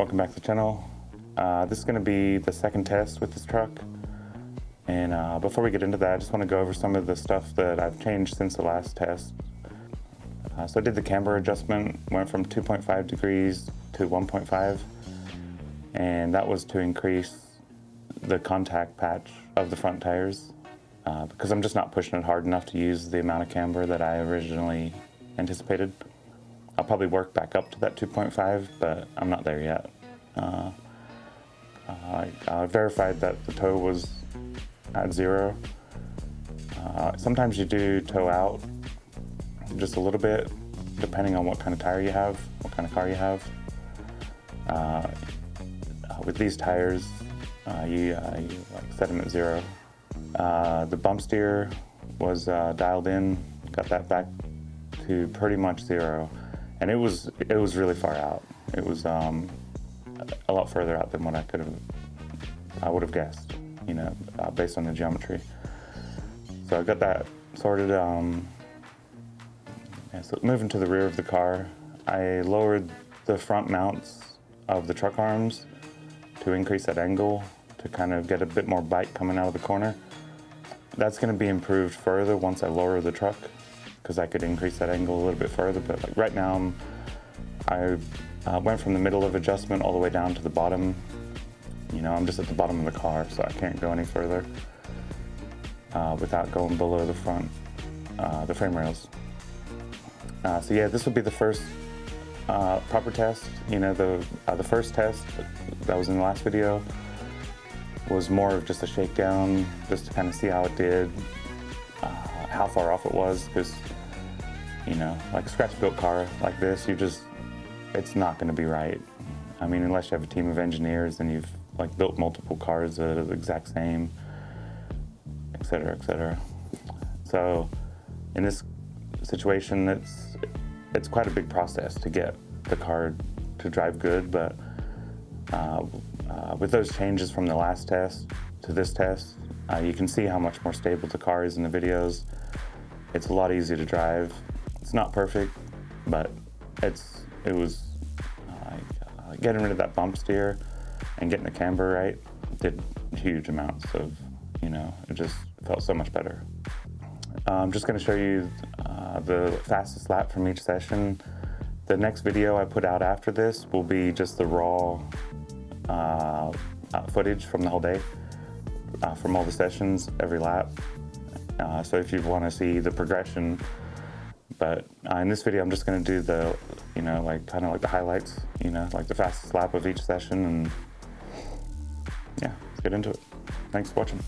welcome back to the channel. This is going to be the second test with this truck, and before we get into that, I just want to go over some of the stuff that I've changed since the last test. So I did the camber adjustment, went from 2.5 degrees to 1.5, and that was to increase the contact patch of the front tires, because I'm just not pushing it hard enough to use the amount of camber that I originally anticipated. I'll probably work back up to that 2.5, but I'm not there yet. I verified that the toe was at 0. Sometimes you do toe out just a little bit, depending on what kind of tire you have, what kind of car you have. With these tires, you like set them at 0. The bump steer was dialed in, got that back to pretty much 0, and it was really far out. It was a lot further out than what I would have guessed, you know, based on the geometry. So I got that sorted. So moving to the rear of the car, I lowered the front mounts of the truck arms to increase that angle to kind of get a bit more bite coming out of the corner. That's going to be improved further once I lower the truck, because I could increase that angle a little bit further. But like right now, I went from the middle of adjustment all the way down to the bottom. You know, I'm just at the bottom of the car, so I can't go any further without going below the front, the frame rails. So yeah, this would be the first proper test. You know, the first test that was in the last video was more of just a shakedown, just to kind of see how it did, how far off it was, because, you know, like a scratch-built car like this, it's not going to be right. I mean, unless you have a team of engineers and you've like built multiple cars that are the exact same, et cetera, et cetera. So in this situation, it's quite a big process to get the car to drive good, but with those changes from the last test to this test, you can see how much more stable the car is in the videos. It's a lot easier to drive. It's not perfect, but it was getting rid of that bump steer and getting the camber right did huge amounts of, you know, it just felt so much better. I'm just going to show you the fastest lap from each session. The next video I put out after this will be just the raw footage from the whole day, from all the sessions, every lap. So if you want to see the progression, but in this video I'm just going to do the, you know, like kind of like the highlights, you know, like the fastest lap of each session, and yeah, let's get into it. Thanks for watching.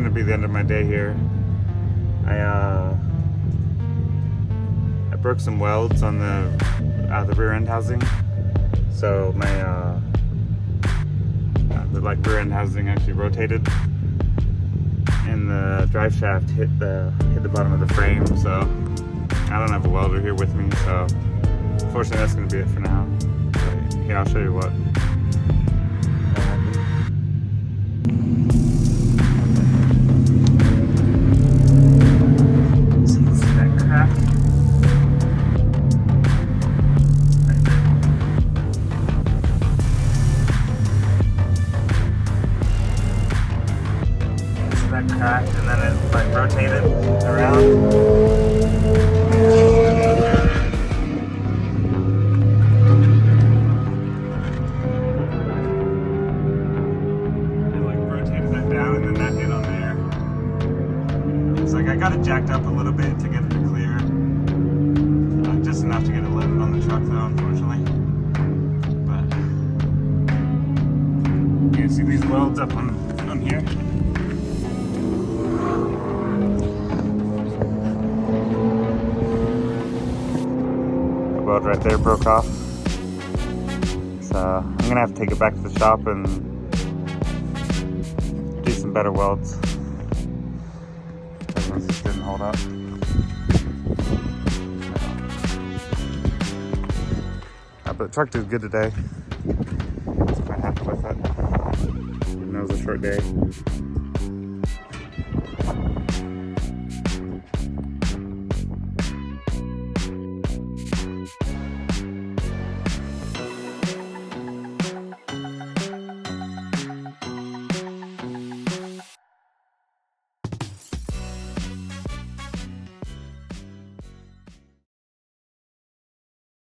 gonna be the end of my day here. I broke some welds on the rear end housing, so my the rear end housing actually rotated, and the drive shaft hit the bottom of the frame. So I don't have a welder here with me, so unfortunately that's gonna be it for now. But here, I'll show you what happened. That cracked, and then it like rotated around. It like rotated that down, and then that hit on there. It's like I got it jacked up a little bit to get it to clear, just enough to get it loaded on the truck though, unfortunately. But you can see these welds up on here. Weld right there broke off, so I'm gonna have to take it back to the shop and do some better welds. Those ones just didn't hold up. But the truck did good today. I was quite happy with it, even though it was a short day.